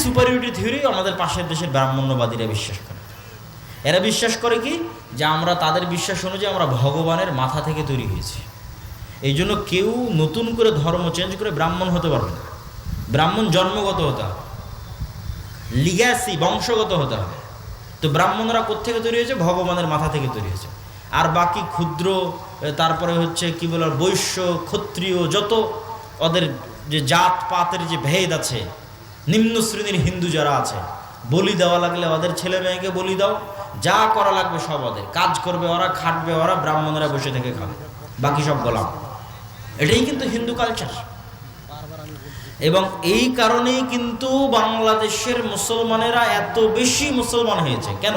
Superiority theory আমাদের পাশের দেশের ব্রাহ্মণ্যবাদীরা বিশ্বাস করে। এরা বিশ্বাস করে কি, যে আমরা তাদের বিশ্বাস অনুযায়ী আমরা ভগবানের মাথা থেকে তৈরি হয়েছি, এই জন্য কেউ নতুন করে ধর্ম চেঞ্জ করে ব্রাহ্মণ হতে পারবে না। ব্রাহ্মণ জন্মগত হতে হবে, লিগ্যাসি বংশগত হতে হবে। তো ব্রাহ্মণরা কোত্থেকে তৈরি হয়েছে? ভগবানের মাথা থেকে তৈরি হয়েছে। আর বাকি ক্ষুদ্র, তারপরে হচ্ছে কি বলে বৈশ্য, ক্ষত্রিয়, যত ওদের যে জাত পাতের যে ভেদ আছে, নিম্ন শ্রেণীর হিন্দু যারা আছে, বলি দেওয়া লাগলে ওদের ছেলে মেয়েকে বলি দাও, যা করা লাগবে সব ওদের, কাজ করবে ওরা, খাটবে ওরা, ব্রাহ্মণরা বসে থেকে খাবে, বাকি সব গোলাম। এটাই কিন্তু হিন্দু কালচার। এবং এই কারণেই কিন্তু বাংলাদেশের মুসলমানেরা এত বেশি মুসলমান হয়েছে। কেন?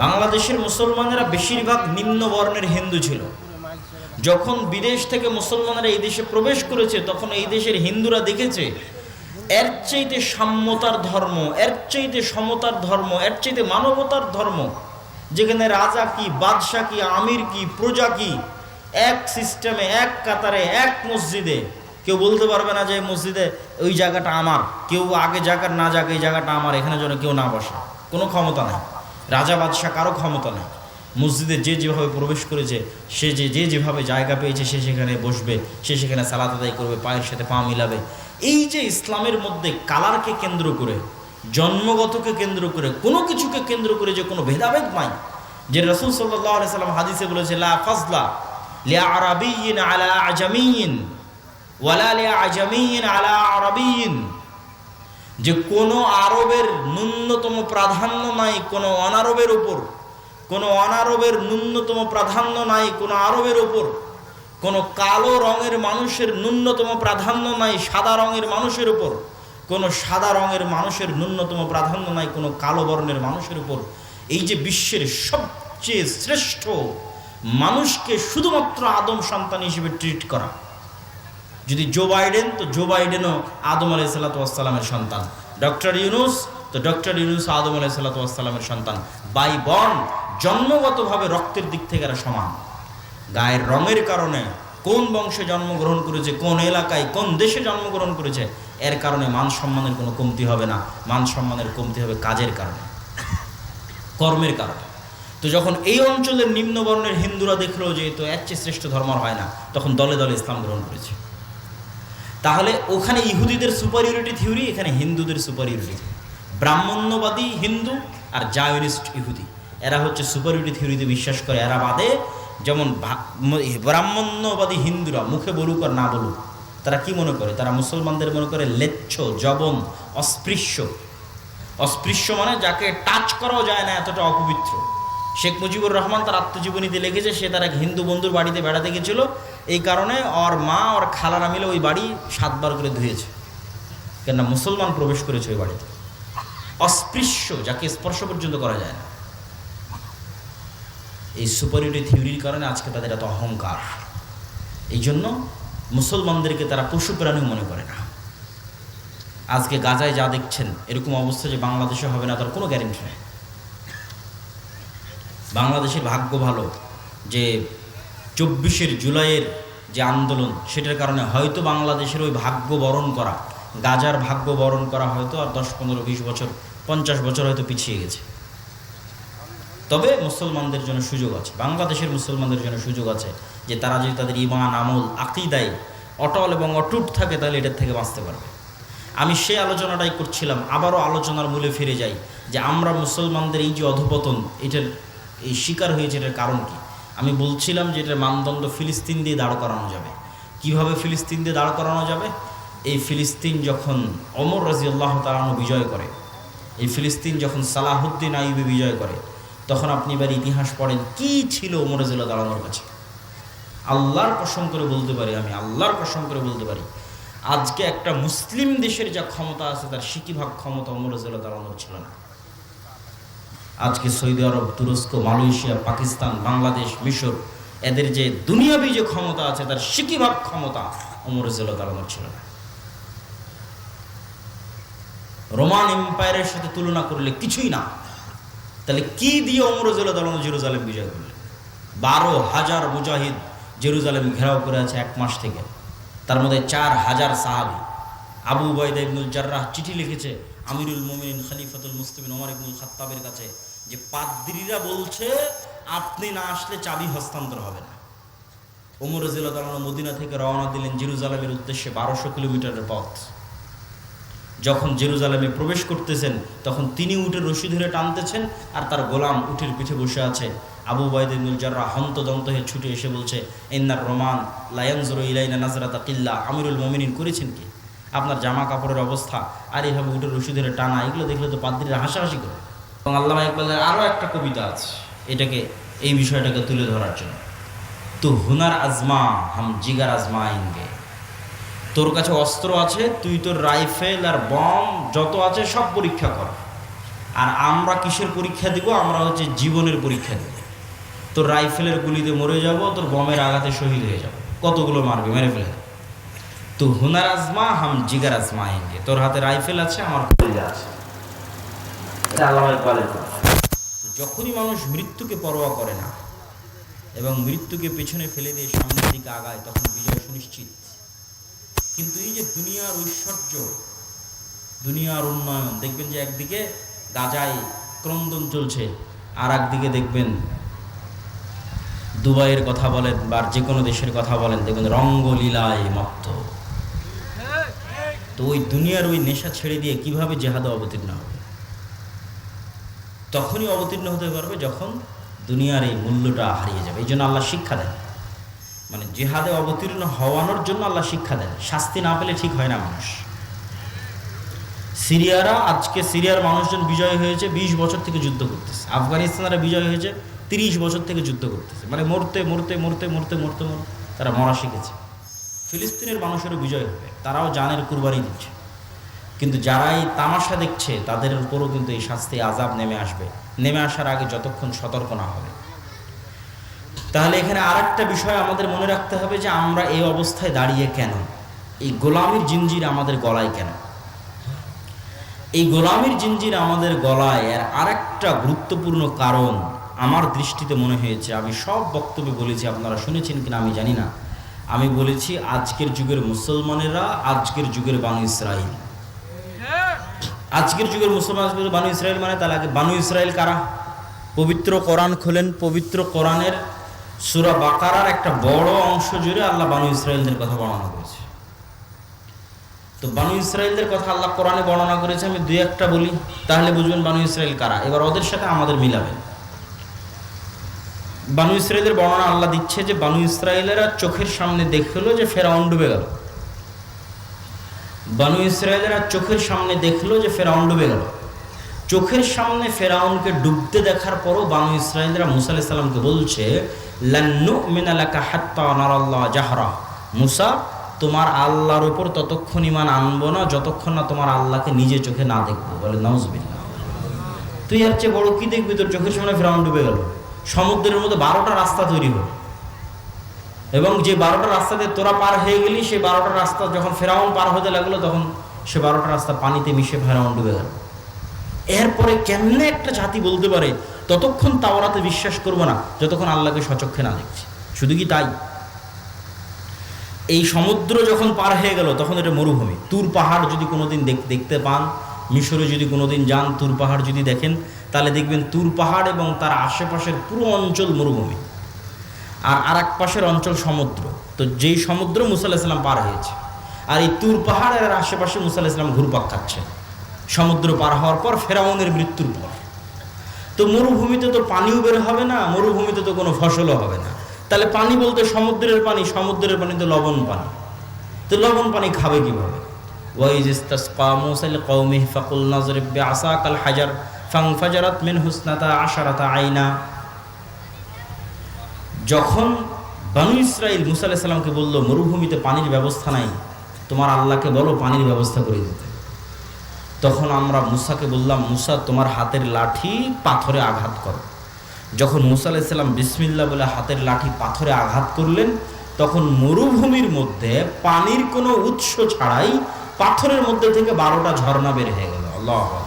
বাংলাদেশের মুসলমানেরা বেশিরভাগ নিম্ন বর্ণের হিন্দু ছিল। যখন বিদেশ থেকে মুসলমানেরা এই দেশে প্রবেশ করেছে, তখন এই দেশের হিন্দুরা দেখেছে এর চাইতে সাম্যতার ধর্ম, এর চাইতে সমতার ধর্ম, এর চাইতে মানবতার ধর্ম, যেখানে রাজা কি, বাদশাহ কি, আমির কি, প্রজা কি, এক সিস্টেমে, এক কাতারে, এক মসজিদে, কেউ বলতে পারবে না যে মসজিদে ওই জায়গাটা আমার, কেউ আগে জায়গার না যাক, এই জায়গাটা আমার, এখানে যেন কেউ না বসে, কোনো ক্ষমতা নেই। রাজা বাদশাহ কারো ক্ষমতা নেই। মসজিদে যে যেভাবে প্রবেশ করেছে, সে যেভাবে জায়গা পেয়েছে, সে সেখানে বসবে, সে সেখানে সালাত আদায় করবে, পায়ের সাথে পা মিলাবে। এই যে ইসলামের মধ্যে কালারকে কেন্দ্র করে, জন্মগতকে কেন্দ্র করে, কোনো কিছুকে কেন্দ্র করে যে কোনো ভেদাভেদ নাই, যে রাসূল সাল্লাল্লাহু আলাইহি সাল্লাম হাদিসে বলেছে, লা ফাজলা লিআরাবিয়্যিন আলা আজামিয়্যিন ওয়ালা লিআজামিয়্যিন আলা আরাবিয়্যিন, যে কোনো আরবের ন্যূনতম প্রাধান্য নাই কোনো অনারবের উপর, কোনো অনারবের ন্যূনতম প্রাধান্য নাই কোনো আরবের উপর, কোনো কালো রঙের মানুষের ন্যূনতম প্রাধান্য নাই সাদা রঙের মানুষের উপর, কোনো সাদা রঙের মানুষের ন্যূনতম প্রাধান্য নাই কোনো কালো বর্ণের মানুষের উপর। এই যে বিশ্বের সবচেয়ে শ্রেষ্ঠ মানুষকে শুধুমাত্র আদম সন্তান হিসেবে ট্রিট করা। যদি জো বাইডেন, তো জো বাইডেনও আদম আলাইহিসসালাতু ওয়াসসালামের সন্তান। ডক্টর ইউনুস, তো ডক্টর ইউনুস আদম আলাইহিসসালাতু ওয়াসসালামের সন্তান। বাই বর্ন, জন্মগতভাবে রক্তের দিক থেকে এরা সমান। গায়ের রঙের কারণে, কোন বংশে জন্মগ্রহণ করেছে, কোন এলাকায়, কোন দেশে জন্মগ্রহণ করেছে, এর কারণে মান সম্মানের কোনো কমতি হবে না। মান সম্মানের কমতি হবে কাজের কারণে, কর্মের কারণে। তো যখন এই অঞ্চলের নিম্নবর্ণের হিন্দুরা দেখলো যে তো এর চেয়ে শ্রেষ্ঠ ধর্ম হয় না, তখন দলে দলে ইসলাম গ্রহণ করেছে। তাহলে ওখানে ইহুদিদের সুপারিয়রিটি থিওরি, এখানে হিন্দুদের সুপারিয়রিটি। ব্রাহ্মণ্যবাদী হিন্দু আর জায়নিস্ট ইহুদি, এরা হচ্ছে সুপারিয়রিটি থিওরিতে বিশ্বাস করে। এরা বাদে, যেমন ব্রাহ্মণ্যবাদী হিন্দুরা মুখে বলুক আর না বলুক, তারা কি মনে করে? তারা মুসলমানদের মনে করে লেচ্ছ, জবন, অস্পৃশ্য। অস্পৃশ্য মানে যাকে টাচ করাও যায় না, এতটা অপবিত্র। শেখ মুজিবুর রহমান তার আত্মজীবনীতে লিখেছে, সে তার এক হিন্দু বন্ধুর বাড়িতে বেড়াতে গেছিল, এই কারণে ওর মা ওর খালারা মিলে ওই বাড়ি 7 বার করে ধুয়েছে, কেননা মুসলমান প্রবেশ করেছে ওই বাড়িতে। অস্পৃশ্য, যাকে স্পর্শ পর্যন্ত করা যায় না। এই সুপারিয়রিটি থিওরির কারণে আজকে তাদের এত অহংকার। এই জন্য মুসলমানদেরকে তারা পশু প্রাণী মনে করে না। আজকে গাজায় যা দেখছেন, এরকম অবস্থা যে বাংলাদেশে হবে না তার কোনো গ্যারেন্টি নেই। বাংলাদেশের ভাগ্য ভালো যে 24 জুলাইয়ের যে আন্দোলন, সেটার কারণে হয়তো বাংলাদেশের ওই ভাগ্য বরণ করা, গাজার ভাগ্য বরণ করা হয়তো আর 10, 15, 20 বছর, 50 বছর হয়তো পিছিয়ে গেছে। তবে মুসলমানদের জন্য সুযোগ আছে, বাংলাদেশের মুসলমানদের জন্য সুযোগ আছে, যে তারা যদি তাদের ঈমান, আমল, আকীদায় অটল এবং অটুট থাকে, তাহলে এটার থেকে বাঁচতে পারবে। আমি সেই আলোচনাটাই করছিলাম, আবারও আলোচনার মূলে ফিরে যাই, যে আমরা মুসলমানদের এই যে অধঃপতন, এটার এই শিকার হয়েছে, এটার কারণ কি? আমি বলছিলাম যে এটার মানদণ্ড ফিলিস্তিন দিয়ে দাঁড় করানো যাবে। কিভাবে ফিলিস্তিন দিয়ে দাঁড় করানো যাবে? এই ফিলিস্তিন যখন ওমর রাদিয়াল্লাহু তাআলা আনহু বিজয় করে, এই ফিলিস্তিন যখন সালাহুদ্দিন আইয়ুবী বিজয় করে, তখন আপনি এবার ইতিহাস পড়েন কি ছিল ওমর রাদিয়াল্লাহু তাআলা আনহুর কাছে। আল্লাহর কসম করে বলতে পারি, আমি আল্লাহর কসম করে বলতে পারি, আজকে একটা মুসলিম দেশের যা ক্ষমতা আছে, তার 60% ক্ষমতা ওমর রাদিয়াল্লাহু তাআলা আনহুর ছিল না। আজকে সৌদি আরব, তুরস্ক, মালয়েশিয়া, পাকিস্তান, বাংলাদেশ, মিশর, এদের যে দুনিয়াবি যে ক্ষমতা আছে, তার 60% ক্ষমতা ওমর রাদিয়াল্লাহু তাআলা আনহুর ছিল না। রোমান এম্পায়ারের সাথে তুলনা করলে কিছুই না। তাহলে কি দিয়ে ওমর রাদিয়াল্লাহু তাআলা জেরুজালেম বিজয় করলেন? 12,000 মুজাহিদ জেরুজালেম ঘেরাও করে আছে 1 মাস থেকে, তার মধ্যে 4,000 সাহাবী। আবু উবাইদা ইবনুল জাররাহ চিঠি লিখেছে, আমিরুল মুমিনিন খলিফাতুল মুসলিমিন ওমর ইবনুল খাত্তাবের কাছে যে পাদ্রীরা বলছে আপনি না আসলে চাবি হস্তান্তর হবে না। ওমর রাদিয়াল্লাহু তাআলা মদিনা থেকে রওনা দিলেন জেরুজালেমের উদ্দেশ্যে 1200 কিলোমিটারের পথ। যখন জেরুজালেমে প্রবেশ করতেছেন তখন তিনি উটের রশি ধরে টানতেছেন আর তার গোলাম উটের পিঠে বসে আছে। আবু উবাইদা ইবনুল জাররাহ হন্তদন্ত হয়ে ছুটে এসে বলছে, ইন্নার রোমান লা ইয়ানজুরু ইলাইনা নাজরাতা কিল্লা, আমিরুল মুমিনিন করেছেন কি? আপনার জামা কাপড়ের অবস্থা আর এইভাবে উটের রশি ধরে টানা, এগুলো দেখলে তো পাদ্রীরা হাসাহাসি করে। এবং আল্লামা ইকবালের আরও একটা কবিতা আছে এটাকে, এই বিষয়টাকে তুলে ধরার জন্য। তো হুনার আজমা হাম জিগার আজমায়েঙ্গে, তোর কাছে অস্ত্র আছে, তুই তোর রাইফেল আর বম যত আছে সব পরীক্ষা কর, আর আমরা কিসের পরীক্ষা দিব? আমরা হচ্ছে জীবনের পরীক্ষা দিব। তোর রাইফেলের গুলিতে মরে যাব, তোর বমের আঘাতে শহীদ হয়ে যাব, কতগুলো মারবে, মেরে ফেলে। তো হুনার আজমা হাম জিগার আজমায়েঙ্গে, তোর হাতে রাইফেল আছে, আমার কলিজা আছে। এটা আল্লামা ইকবালের কথা। যখনই মানুষ মৃত্যুকে পরোয়া করে না এবং মৃত্যুকে পেছনে ফেলে দিয়ে সামনের দিকে আগায়, তখন বিজয় সুনিশ্চিত। কিন্তু এই যে দুনিয়ার ঐশ্বর্য, দুনিয়ার উন্নয়ন, দেখবেন যে একদিকে গাজায় ক্রন্দন চলছে, আর একদিকে দেখবেন দুবাইয়ের কথা বলেন বা যে কোনো দেশের কথা বলেন, দেখবেন রঙ্গলীলায় মত্ত। তো ওই দুনিয়ার ওই নেশা ছেড়ে দিয়ে কিভাবে জেহাদে অবতীর্ণ হবে? তখনই অবতীর্ণ হতে পারবে যখন দুনিয়ার এই মূল্যটা হারিয়ে যাবে। এই জন্য আল্লাহ শিক্ষা দেন, মানে জেহাদে অবতীর্ণ হওয়ানোর জন্য আল্লাহ শিক্ষা দেন। শাস্তি না পেলে ঠিক হয় না মানুষ। সিরিয়ারা, আজকে সিরিয়ার মানুষজন বিজয় হয়েছে 20 বছর থেকে যুদ্ধ করতেছে। আফগানিস্তানেরা বিজয় হয়েছে 30 বছর থেকে যুদ্ধ করতেছে, মানে মরতে মরতে মরতে মরতে মরতে মরতে তারা মরা শিখেছে। ফিলিস্তিনের মানুষেরও বিজয় হবে, তারাও জানের কুরবানি দিচ্ছে। কিন্তু যারা এই তামাশা দেখছে তাদের উপরও কিন্তু এই শাস্তি আযাব নেমে আসবে, নেমে আসার আগে যতক্ষণ সতর্ক না হবে। তাহলে এখানে আরেকটা বিষয় আমাদের মনে রাখতে হবে যে আমরা এই অবস্থায় দাঁড়িয়ে কেন, এই গোলামির জিঞ্জির আমাদের গলায় কেন? এই গোলামির জিঞ্জির আমাদের গলায় এর আরেকটা গুরুত্বপূর্ণ কারণ আমার দৃষ্টিতে মনে হয়েছে, আমি সব বক্তব্যে বলেছি, আপনারা শুনেছেন কিনা আমি জানি না, আমি বলেছি আজকের যুগের মুসলমানেরা আজকের যুগের বানু ইসরাইল। আজকের যুগের মুসলমান বানু ইসরাইল মানে, তাহলে আগে বানু ইসরাইল কারা? পবিত্র কোরআন খোলেন, পবিত্র কোরআনের সূরা বাকারার একটা বড় অংশ জুড়ে আল্লাহ বানু ইসরাইলদের কথা বর্ণনা করেছে। তো বানু ইসরাইলদের কথা আল্লাহ কোরআনে বর্ণনা করেছে, আমি দুই একটা বলি তাহলে বুঝবেন বানু ইসরাইল কারা। এবার ওদের সাথে আমাদের মিলাবেন। বানু ইসরাইলের বর্ণনা আল্লাহ দিচ্ছে যে বানু ইসরাইলেরা চোখের সামনে দেখলো যে ফেরাউন ডুবে গেল। বানু ইসরাইলেরা চোখের সামনে দেখলো যে ফেরাউন ডুবে গেল। চোখের সামনে ফেরাউনকে ডুবতে দেখার পরও বানু ইসরাইলরা মুসা আলাইহিস সালামকে বলছে, লান নুমিনা লাকা হাত্তা নারাল্লাহ জাহরা, মুসা তোমার আল্লাহর উপর ততক্ষণ ঈমান আনবো না যতক্ষণ না তোমার আল্লাহকে নিজে চোখে না দেখবো। বলে নাউজুবিল্লাহ, তুই আর চেয়ে বড় কি দেখবি? তোর চোখের সামনে ফেরাউন ডুবে গেল, সমুদ্রের মধ্যে 12টা রাস্তা তৈরি হলো, এবং যে 12টা রাস্তাতে তোরা পার হয়ে গেলি, সেই 12টা রাস্তা যখন ফেরাউন পার হতে লাগলো তখন সে 12টা রাস্তা পানিতে মিশে ফেরাউন ডুবে গেল। এরপরে কেমনে একটা জাতি বলতে পারে ততক্ষণ তাওরাতে বিশ্বাস করবো না যতক্ষণ আল্লাহকে সচক্ষে না দেখছি? শুধু কি তাই, এই সমুদ্র যখন পার হয়ে গেল তখন এটা মরুভূমি। তুর পাহাড় যদি কোনোদিন দেখতে পান, মিশরে যদি কোনোদিন যান, তুর পাহাড় যদি দেখেন, তাহলে দেখবেন তুর পাহাড় এবং তার আশেপাশের পুরো অঞ্চল মরুভূমি, আর এক পাশের অঞ্চল সমুদ্র। তো যেই সমুদ্র মুসা আলাইহিস সালাম পার হয়েছে, আর এই তুর পাহাড়ের আশেপাশে মুসা আলাইহিস সালাম ঘুরপাক খাচ্ছে সমুদ্র পার হওয়ার পর, ফেরাউনের মৃত্যুর পর। তো মরুভূমিতে তো পানিও বের হবে না, মরুভূমিতে তো কোনো ফসলও হবে না। তাহলে পানি বলতে সমুদ্রের পানি, সমুদ্রের পানি তো লবণ পানি, তো লবণ পানি খাবে কিভাবে? ওয়াইজ ইসতাসকা মূসা লিকওমিহি ফাকুলনা যরিব বিআসাকাল হাজার ফানফাজারাত মিনহু ইসনাতা আশারাতা আইনা। যখন বানু ইসরাইল মুসা আলাইহিস সালামকে বলল মরুভূমিতে পানির ব্যবস্থা নাই, তোমার আল্লাহকে বলো পানির ব্যবস্থা করে দিতে, তখন আমরা মুসাকে বললাম, মুসা তোমার হাতের লাঠি পাথরে আঘাত করো। যখন মুসা আলাইহিস সালাম বিসমিল্লাহ বলে হাতের লাঠি পাথরে আঘাত করলেন, তখন মরুভূমির মধ্যে পানির কোনো উৎস ছাড়াই পাথরের মধ্যে থেকে 12টা ঝর্ণা বের হয়ে গেল। আল্লাহু আকবার।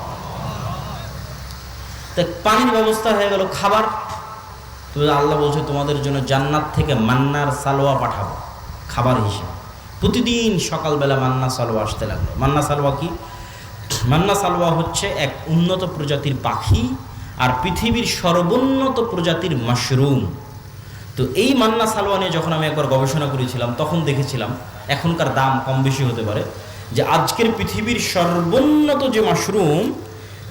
তাই পানির ব্যবস্থা হয়ে গেল। খাবার, তো আল্লাহ বলছে তোমাদের জন্য জান্নাত থেকে মান্নার সালোয়া পাঠাবো খাবার হিসেবে। প্রতিদিন সকালবেলা মান্না সালোয়া আসতে লাগলো। মান্না সালোয়া কি? মান্না সালওয়া হচ্ছে এক উন্নত প্রজাতির পাখি আর পৃথিবীর সর্বোন্নত প্রজাতির মাশরুম। তো এই মান্না সালওয়া নিয়ে যখন আমি একবার গবেষণা করেছিলাম তখন দেখেছিলাম, এখনকার দাম কম বেশি হতে পারে, যে আজকের পৃথিবীর সর্বোন্নত যে মাশরুম,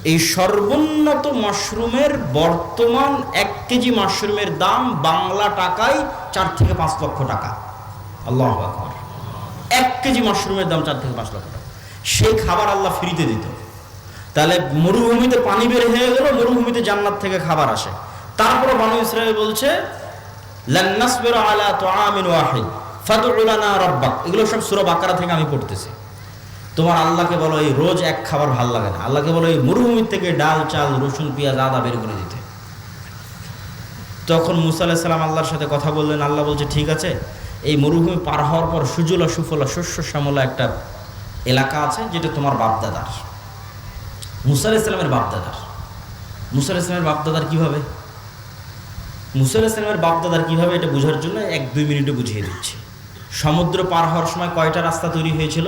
এই সর্বোন্নত মাশরুমের বর্তমান 1 কেজি মাশরুমের দাম বাংলা টাকায় 4 থেকে 5 লক্ষ টাকা। আল্লাহু আকবার। 1 কেজি মাশরুমের দাম 4 থেকে 5 লক্ষ টাকা। সেই খাবার আল্লাহ ফ্রিতে দিত। তাহলে মরুভূমিতে পানি বের হয়ে গেল, মরুভূমিতে জান্নাত থেকে খাবার আসে। তারপরে বনু ইসরাঈল বলছে লান নাসবিরা আলা তুআমিন ওয়াহিদ ফাদউ লানা রাব্বাক। এগুলো সব সূরা বাকারা থেকে আমি পড়তেছি। তোমার আল্লাহকে বলো এই রোজ এক খাবার ভাল লাগে না, আল্লাহকে বলো এই মরুভূমির থেকে ডাল চাল রসুন পেঁয়াজ আদা বের করে দিতে। তখন মুসা আলাইহিস সালাম আল্লাহর সাথে কথা বললেন। আল্লাহ বলছে ঠিক আছে, এই মরুভূমি পার হওয়ার পর সুজলা সুফলা শস্য শ্যামলা একটা এলাকা আছে যেটা তোমার বাপদাদার, মুসা আলাইহিস সালামের বাপদাদার। মুসা আলাইহিস সালামের বাপদাদার কীভাবে? মুসা আলাইহিস সালামের বাপদাদার কীভাবে এটা বোঝার জন্য 1-2 মিনিটে বুঝিয়ে দিচ্ছি। সমুদ্র পার হওয়ার সময় কয়টা রাস্তা তৈরি হয়েছিল?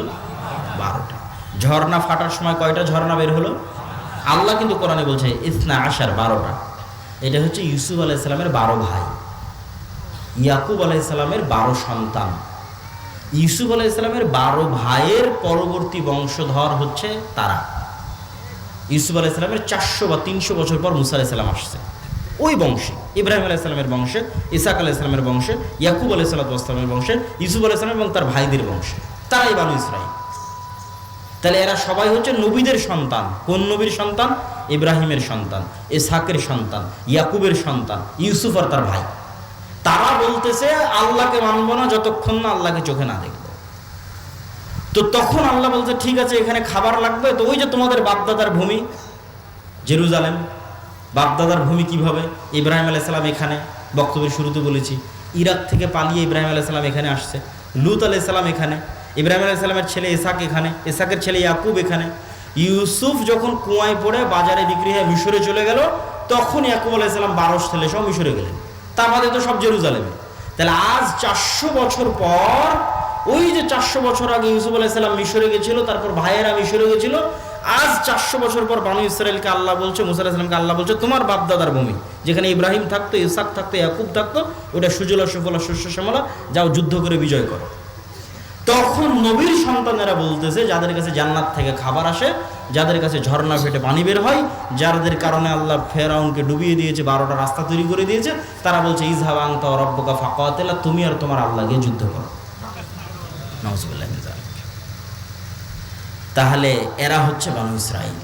12টা। ঝর্ণা ফাটার সময় কয়টা ঝর্ণা বের হলো? আল্লাহ কিন্তু কোরআনে বলছে ইসনা আশার, 12টা। এটা হচ্ছে ইউসুফ আলাইহিস সালামের 12 ভাই, ইয়াকুব আলাইহিস সালামের 12 সন্তান। ইউসুফ আলাইহিস সালামের 12 ভাইয়ের পরবর্তী বংশধর হচ্ছে তারা। ইউসুফ আলাইহিস সালামের 400 বা 300 বছর পর মুসা আলাইহিস সালাম আসছে। ওই বংশে ইব্রাহিম আলাইহিস সালামের বংশে, ইসাক আলাইহিস সালামের বংশে, ইয়াকুব আলাইহিস সালামের বংশে, ইউসুফ আলাইহিস সালাম এবং তার ভাইদের বংশে, তারাই বনু ইসরাঈল। তাহলে এরা সবাই হচ্ছে নবীদের সন্তান। কোন নবীর সন্তান? ইব্রাহিমের সন্তান, ইসহাকের সন্তান, ইয়াকুবের সন্তান, ইউসুফ আর তার ভাই। তারা বলতেছে আল্লাহকে মানবো না যতক্ষণ না আল্লাহকে চোখে না দেখব। তো তখন আল্লাহ বলছে ঠিক আছে, এখানে খাবার লাগবে। তো ওই যে তোমাদের বাপদাদার ভূমি জেরুজালেম, বাপদাদার ভূমি কিভাবে? ইব্রাহিম আলাইহিস সালাম এখানে, বক্তব্যের শুরুতে বলেছি, ইরাক থেকে পালিয়ে ইব্রাহিম আলাইহিস সালাম এখানে আসছে। লূত আলাইহিস সালাম এখানে, ইব্রাহিম আলাইহিস সালামের ছেলে ইসহাক এখানে, ইসহাকের ছেলে ইয়াকুব এখানে। ইউসুফ যখন কুয়ায় পড়ে বাজারে বিক্রি হয়ে মিশরে চলে গেল, তখন ইয়াকুব আলাইহিস সালাম 12 ছেলে সব মিশরে গেলেন। তার মধ্যে তো সব জেরুজালেমে। তাহলে আজ 400 বছর পর, ওই যে 400 বছর আগে ইউসুফ আলাইহিস সালাম মিশরে গেছিল, তারপর ভাইয়েরা মিশরে গেছিল, আজ 400 বছর পর বনু ইসরাঈলকে আল্লাহ বলছে, মুসা আলাইহিস সালামকে আল্লাহ বলছে তোমার বাপদাদার ভূমি, যেখানে ইব্রাহিম থাকতো, ইসহাক থাকতো, ইয়াকুব থাকতো, ওটা সুজলা সুফলা শস্য শ্যামলা, যাও যুদ্ধ করে বিজয় করো। তখন নবীর সন্তানেরা বলতেছে যাদের কাছে জান্নাত থেকে খাবার আসে, যাদের কাছে ঝর্ণা ফেটে পানি বের হয়, যাদের কারণে আল্লাহ ফেরাউনকে ডুবিয়ে দিয়েছে, 12টা রাস্তা তৈরি করে দিয়েছে, তারা বলছে ইযহাব আনতা ওয়া রাব্বুকা ফাকাতিলা, তুমি আর তোমার আল্লাহ গিয়ে যুদ্ধ করো। নাউযুবিল্লাহ মিন যালিক। তাহলে এরা হচ্ছে বনু ইসরাঈল।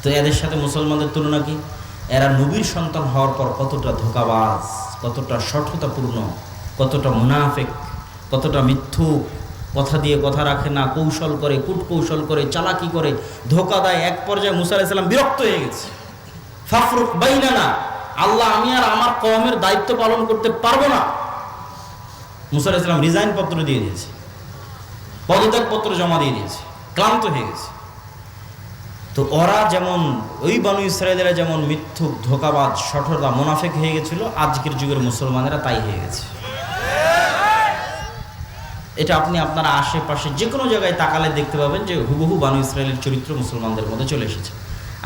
তো এদের সাথে মুসলমানদের তুলনা কি? এরা নবীর সন্তান হওয়ার পর কতটা ধোঁকাবাজ, কতটা শঠতাপূর্ণ, কতটা মুনাফিক, কতটা মিথ্যুক, কথা দিয়ে কথা রাখে না, কৌশল করে, কূটকৌশল করে, চালাকি করে, ধোঁকা দেয়। এক পর্যায়ে মুসা আলাইহিস সালাম বিরক্ত হয়ে গেছে। ফাফরুক বাইনানা, আল্লাহ আমি আর আমার কওমের দায়িত্ব পালন করতে পারবো না। মুসা আলাইহিস সালাম রিজাইন পত্র দিয়ে দিয়েছে, পদত্যাগ পত্র জমা দিয়ে দিয়েছে, ক্লান্ত হয়ে গেছে। তো ওরা যেমন, ওই বনু ইসরাঈলেরা যেমন মিথ্যুক, ধোঁকাবাজ, শঠতা, মুনাফিক হয়ে গেছিল, আজকের যুগের মুসলমানেরা তাই হয়ে গেছে। এটা আপনি আপনার আশেপাশে যে কোনো জায়গায় তাকালে দেখতে পাবেন যে হুবহু বনু ইসরাঈলের চরিত্র মুসলমানদের মধ্যে চলে এসেছে।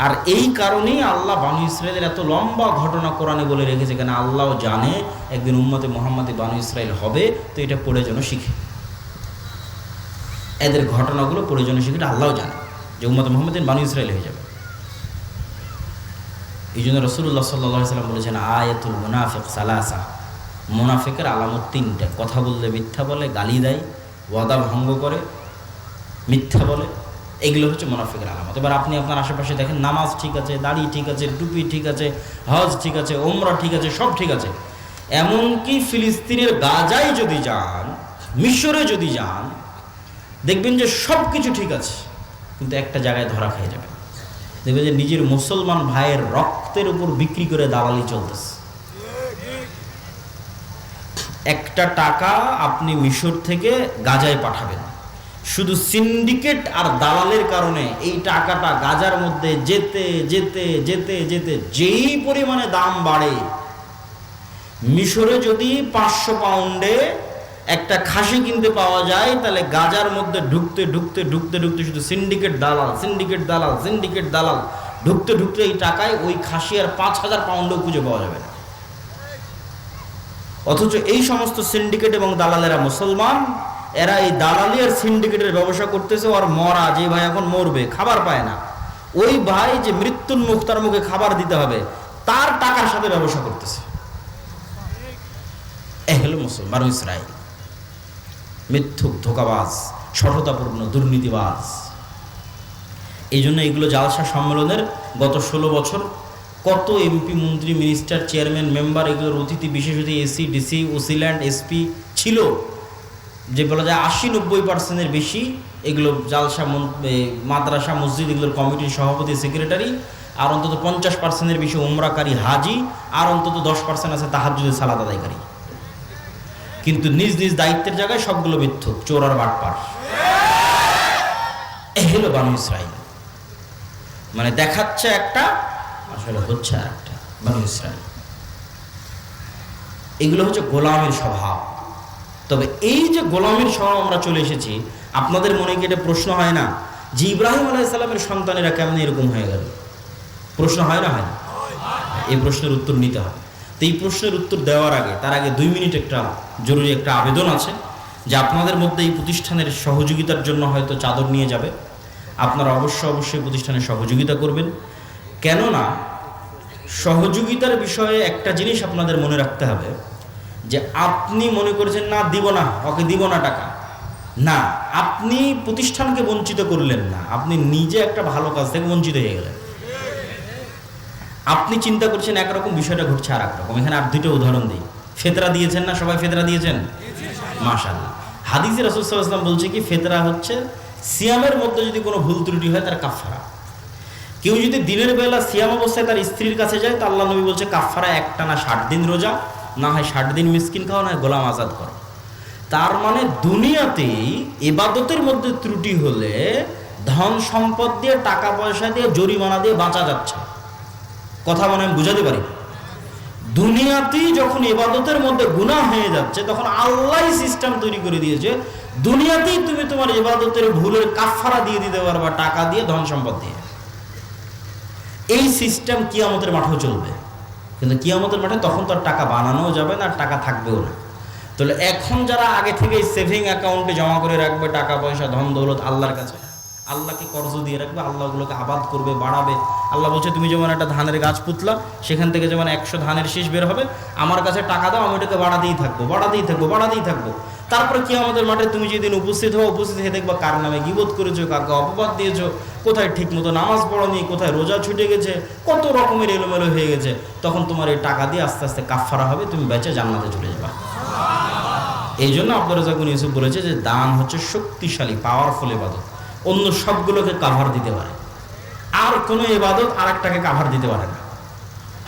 আর এই কারণেই আল্লাহ বনু ইসরাঈলের এত লম্বা ঘটনা কোরআনে বলে রেখেছে, কেন আল্লাহও জানে একদিন উম্মতে মুহাম্মাদি বনু ইসরাঈল হবে। তো এটা পড়ে যেন শিখে, এদের ঘটনাগুলো পড়ে যেন শিখে, এটা আল্লাহও জানে যে উম্মতে মুহাম্মাদি বনু ইসরাঈল হয়ে যাবে। এই জন্য রাসূলুল্লাহ সাল্লাল্লাহু আলাইহি ওয়াসাল্লাম বলেছেন আয়াতুল মুনাফিক সালাসা, মুনাফিকের আলামত 3টা। কথা বললে মিথ্যা বলে, গালি দেয়, ওয়াদা ভঙ্গ করে, মিথ্যা বলে, এগুলো হচ্ছে মুনাফিকের আলামত। এবার আপনি আপনার আশেপাশে দেখেন, নামাজ ঠিক আছে, দাড়ি ঠিক আছে, টুপি ঠিক আছে, হজ ঠিক আছে, ওমরা ঠিক আছে, সব ঠিক আছে। এমনকি ফিলিস্তিনের গাজায় যদি যান, মিশরে যদি যান, দেখবেন যে সব কিছু ঠিক আছে, কিন্তু একটা জায়গায় ধরা খেয়ে যাবে। দেখবেন যে নিজের মুসলমান ভাইয়ের রক্তের উপর বিক্রি করে দালালি চলতেছে। একটা টাকা আপনি মিশর থেকে গাজায় পাঠাবেন, শুধু সিন্ডিকেট আর দালালের কারণে এই টাকাটা গাজার মধ্যে যেতে যেতে যেতে যেতে যেই পরিমাণে দাম বাড়ে, মিশরে যদি 500 পাউন্ডে একটা খাসি কিনতে পাওয়া যায়, তাহলে গাজার মধ্যে ঢুকতে ঢুকতে ঢুকতে ঢুকতে শুধু সিন্ডিকেট দালাল, সিন্ডিকেট দালাল, সিন্ডিকেট দালাল, ঢুকতে ঢুকতে এই টাকায় ওই খাসি আর 5,000 পাউন্ডও খুঁজে পাওয়া যাবে না। অথচ এই সমস্ত সিন্ডিকেট এবং দালালেরা মুসলমান, এরা এই দালালি আর সিন্ডিকেটের ব্যবসা করতেছে। আর মরা যে ভাই এখন মরবে, খাবার পায় না, ওই ভাই যে মৃত্যুর মুখ, তার মুখে খাবার দিতে হবে, তার টাকার সাথে ব্যবসা করতেছে। এ হলো মুসলমান ইসরায়েল, মিথ্যুক, ধোঁকাবাজ, সততাপূর্ণ, দুর্নীতিবাজ। এই জন্য এগুলো জালসা সম্মেলনের গত 16 বছর কত এমপি, মন্ত্রী, মিনিস্টার, চেয়ারম্যান, মেম্বার, এগুলোর অতিথি বিশেষ অতিথি, এসি, ডিসি, ওসিল্যান্ড, এসপি ছিল, যে বলা যায় 80-90% বেশি এগুলো জালসা, মাদ্রাসা, মসজিদ, এগুলোর কমিটির সভাপতি, সেক্রেটারি, আর অন্তত 50% বেশি উমরাকারী হাজি, আর অন্তত 10% আছে তাহাজ্জুদের সালাত আদায়কারী। কিন্তু নিজ নিজ দায়িত্বের জায়গায় সবগুলো মিথ্যুক, চোর আর বাটপার। এই হলো বানু ইসরাইল, মানে দেখাচ্ছে একটা, আসলে হচ্ছে আর একটা। বানু ইসরাইল এগুলো হচ্ছে গোলামের স্বভাব। তবে এই যে গোলামের স্বভাব আমরা চলে এসেছি, আপনাদের মনে কি এটা প্রশ্ন হয় না যে ইব্রাহিম আলাইহিস সালামের সন্তানেরা কেমন এরকম হয়ে গেল? প্রশ্ন হয় না? হয় না? এই প্রশ্নের উত্তর নিতে হয়। তো এই প্রশ্নের উত্তর দেওয়ার আগে, তার আগে 2 মিনিট একটা জরুরি একটা আবেদন আছে, যে আপনাদের মধ্যে এই প্রতিষ্ঠানের সহযোগিতার জন্য হয়তো চাদর নিয়ে যাবে, আপনারা অবশ্যই প্রতিষ্ঠানের সহযোগিতা করবেন। কেননা সহযোগিতার বিষয়ে একটা জিনিস আপনাদের মনে রাখতে হবে, যে আপনি মনে করেছেন না দিব না, ওকে দিব না টাকা, না, আপনি প্রতিষ্ঠানকে বঞ্চিত করলেন না, আপনি নিজে একটা ভালো কাজ থেকে বঞ্চিত হয়ে গেলেন। আপনি চিন্তা করছেন একরকম, বিষয়টা ঘটছে আর একরকম। এখানে আর 2টা উদাহরণ দিই। ফেতরা দিয়েছেন না সবাই? ফেতরা দিয়েছেন? মাশাআল্লাহ। হাদিসে রাসূল সাল্লাল্লাহু আলাইহি ওয়াসাল্লাম বলছে কি, ফেতরা হচ্ছে সিয়ামের মধ্যে যদি কোনো ভুল ত্রুটি হয় তার কাফারা। কেউ যদি দিনের বেলা সিয়াম অবস্থায় তার স্ত্রীর কাছে যায়, তা আল্লাহ নবী বলছে কাফারা একটানা 60 দিন রোজা, না হয় 60 দিন মিসকিন খাওয়া, না হয় গোলাম আজাদ করো। তার মানে দুনিয়াতেই ইবাদতের মধ্যে ত্রুটি হলে ধন সম্পদ দিয়ে, টাকা পয়সা দিয়ে, জরিমানা দিয়ে বাঁচা যাচ্ছে। কথা মনে আমি বুঝাতে পারি? দুনিয়াতেই যখন ইবাদতের মধ্যে গুনাহ হয়ে যাচ্ছে, তখন আল্লাহ সিস্টেম তৈরি করে দিয়েছে, দুনিয়াতেই তুমি তোমার ইবাদতের ভুলের কাফারা দিয়ে দিতে পারবা, টাকা দিয়ে, ধন সম্পদ দিয়ে। এই সিস্টেম কিয়ামতের মাঠেও চলবে। কিন্তু কিয়ামতের মাঠে তখন তো আর টাকা বানানোও যাবে না, আর টাকা থাকবেও না। তাহলে এখন যারা আগে থেকে সেভিং অ্যাকাউন্টে জমা করে রাখবে টাকা পয়সা, ধন দৌলত আল্লাহর কাছে, আল্লাহকে কর্জ দিয়ে রাখবে, আল্লাহ ওগুলোকে আবাদ করবে, বাড়াবে। আল্লাহ বলছে তুমি যেমন একটা ধানের গাছ পুতলা, সেখান থেকে যেমন 100 ধানের শীষ বের হবে, আমার কাছে টাকা দাও, আমি ওটাকে বাড়াতেই থাকবো, বাড়াতেই থাকবো, বাড়াতেই থাকবো। তারপরে কিয়ামতের মাঠে তুমি যেদিন উপস্থিত হও, উপস্থিত হয়ে দেখবা কার নামে গীবত করেছো, কাকে অপবাদ দিয়েছো, কোথায় ঠিক মতো নামাজ পড়নি, কোথায় রোজা ছুটে গেছে, কত রকমের এলোমেলো হয়ে গেছে। তখন তোমার এই টাকা দিয়ে আস্তে আস্তে কাফারা হবে, তুমি বেঁচে জান্নাতে চলে যাবা। এই জন্য আব্দুর রাজ্জাক বিন ইউসুফ বলেছে যে দান হচ্ছে শক্তিশালী, পাওয়ারফুল ইবাদত, অন্য সবগুলোকে কাভার দিতে পারে। আর কোনো ইবাদত আর একটাকে কাভার দিতে পারে না।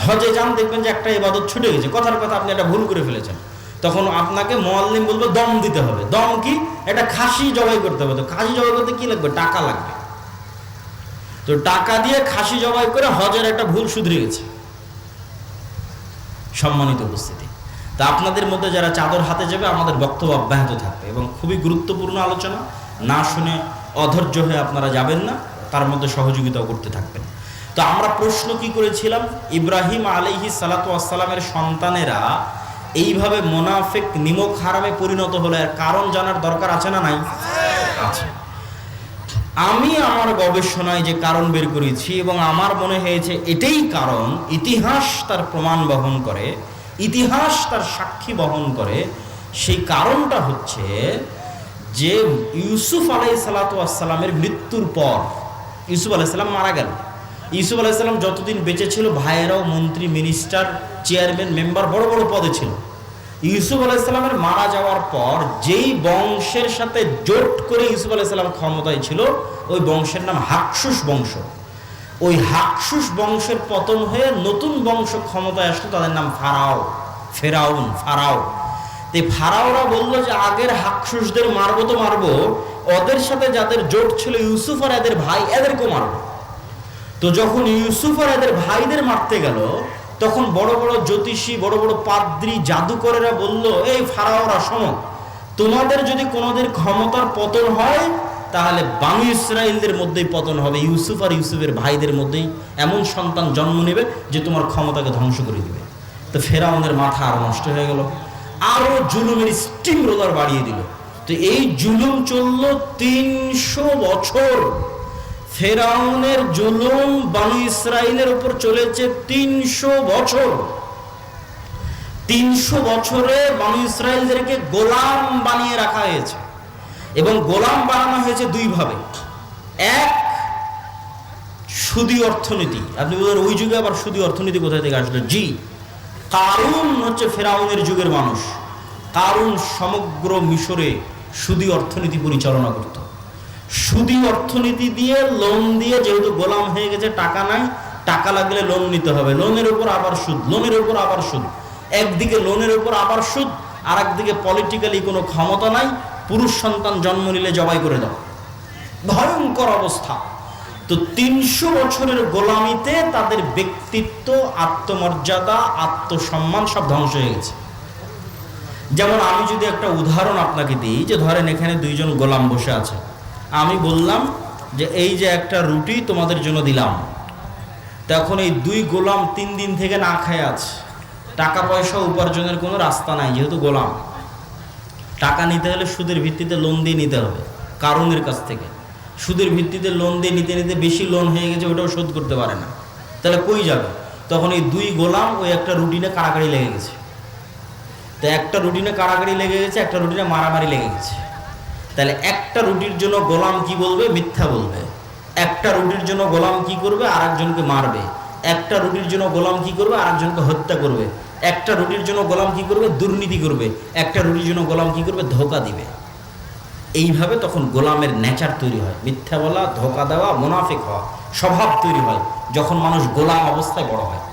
হজে যান, দেখবেন যে একটা ইবাদত ছুটে গেছে, কথার কথা আপনি একটা ভুল করে ফেলেছেন, তখন আপনাকে মুআল্লিম বলবে দম দিতে হবে। দম কি? একটা খাসি জবাই করতে হবে। তো খাসি জবাই করতে কি লাগবে? টাকা লাগবে। তো টাকা দিয়ে খাসি জবাই করে হজের একটা ভুল শুধরে গেছে। সম্মানিত উপস্থিতি, তা আপনাদের মধ্যে যারা চাদর হাতে যাবে, আমাদের বক্তব্য অব্যাহত থাকবে এবং খুবই গুরুত্বপূর্ণ আলোচনা, না শুনে অধৈর্য হয়ে আপনারা যাবেন না, তার মধ্যে সহযোগিতাও করতে থাকবেন। তো আমরা প্রশ্ন কি করেছিলাম, ইব্রাহিম আলাইহিস সালাতু ওয়াস সালামের সন্তানেরা এইভাবে মুনাফিক, নিমক হারামে পরিণত হলো, এর কারণ জানার দরকার আছে না নাই? আছে। আমি আমার গবেষণায় যে কারণ বের করেছি, এবং আমার মনে হয়েছে এটাই কারণ, ইতিহাস তার প্রমাণ বহন করে, ইতিহাস তার সাক্ষী বহন করে। সেই কারণটা হচ্ছে যে ইউসুফ আলাইহিসসালাতু ওয়াস সালামের মৃত্যুর পর, ইউসুফ আলাইহিস সালাম মারা গেল। ইউসুফ আলাইহিস সালাম যতদিন বেঁচে ছিল, ভাইয়েরাও মন্ত্রী, মিনিস্টার, চেয়ারম্যান, মেম্বার, বড় বড় পদে ছিল। ইউসুফ আলাইহিস সালামের মারা যাওয়ার পর যেই বংশের সাথে জোট করে ইউসুফ আলাইহিস সালাম ক্ষমতায় ছিল, ওই বংশের নাম হাকসুস বংশ। ওই হাকসুস বংশের পতন হয়ে নতুন বংশ ক্ষমতায় আসলো, তাদের নাম ফেরাউন, ফারাও। এই ফারাওরা বললো যে আগের হাকসুসদের মারবো তো মারবো, ওদের সাথে যাদের জোট ছিল ইউসুফ আর এদের ভাই, এদেরকেও মারবো। তো যখন ইউসুফ আর এদের ভাইদের মারতে গেল, তখন বড় বড় জ্যোতিষী, বড় বড় পাদ্রী, জাদুকরেরা বলল, এই ফারাওরা শোনো, তোমাদের যদি কোনোদের ক্ষমতার পতন হয় তাহলে বানু ইসরাইলদের মধ্যেই পতন হবে, ইউসুফ আর ইউসুফের ভাইদের মধ্যেই এমন সন্তান জন্ম নেবে যে তোমার ক্ষমতাকে ধ্বংস করে দিবে। তো ফেরাউনের মাথা আরো নষ্ট হয়ে গেল, আরো জুলুমের স্টিম রোলার বাড়িয়ে দিল। তো এই জুলুম চলল 300 বছর। ফেরাউনের জুলুম বানু ইসরাইলের উপর চলেছে 300 বছর। 300 বছরে বানু ইসরাইলদেরকে গোলাম বানিয়ে রাখা হয়েছে, এবং গোলাম বানানো হয়েছে দুই ভাবে। এক, সুদী অর্থনীতি। আপনি বলেন ওই যুগে আবার সুদী অর্থনীতি কোথায় থেকে আসলো? জি, কারুন হচ্ছে ফেরাউনের যুগের মানুষ। কারুন সমগ্র মিশরে সুদী অর্থনীতি পরিচালনা করত। সুদী অর্থনীতি দিয়ে, লোন দিয়ে, যেহেতু গোলাম হয়ে গেছে, টাকা নাই, টাকা লাগলে লোন নিতে হবে, লোনের উপর আবার সুদ, লোনের উপর আবার সুদ। একদিকে লোনের উপর আবার সুদ, আর একদিকে পলিটিক্যালি কোনো ক্ষমতা নাই, পুরুষ সন্তান জন্ম নিলে জবাই করে দাও, ভয়ঙ্কর অবস্থা। তো 300 বছরের গোলামিতে তাদের ব্যক্তিত্ব, আত্মমর্যাদা, আত্মসম্মান সব ধ্বংস হয়ে গেছে। যেমন আমি যদি একটা উদাহরণ আপনাকে দিই, যে ধরেন এখানে দুইজন গোলাম বসে আছে, আমি বললাম যে এই যে একটা রুটি তোমাদের জন্য দিলাম, তখন এই দুই গোলাম 3 দিন থেকে না খেয়ে আছে, টাকা পয়সা উপার্জনের কোনো রাস্তা নাই, যেহেতু গোলাম। টাকা নিতে হলে সুদের ভিত্তিতে লোন দিয়ে নিতে হবে কারুনের কাছ থেকে। সুদের ভিত্তিতে লোন দিয়ে নিতে নিতে বেশি লোন হয়ে গেছে, ওটাও শোধ করতে পারে না, তাহলে কই যাবে? তখন এই দুই গোলাম ওই একটা রুটিনে কাড়াকাড়ি লেগে গেছে। তো একটা রুটিনে কাড়াকাড়ি লেগে গেছে, একটা রুটিনে মারামারি লেগে গেছে। তাহলে একটা রুটির জন্য গোলাম কি বলবে? মিথ্যা বলবে। একটা রুটির জন্য গোলাম কি করবে? আরেকজনকে মারবে। একটা রুটির জন্য গোলাম কি করবে? আরেকজনকে হত্যা করবে। একটা রুটির জন্য গোলাম কি করবে? দুর্নীতি করবে। একটা রুটির জন্য গোলাম কি করবে? ধোঁকা দিবে। এইভাবে তখন গোলামের নেচার তৈরি হয়, মিথ্যা বলা, ধোঁকা দেওয়া, মুনাফিক হওয়া স্বভাব তৈরি হয় যখন মানুষ গোলাম অবস্থায় বড় হয়।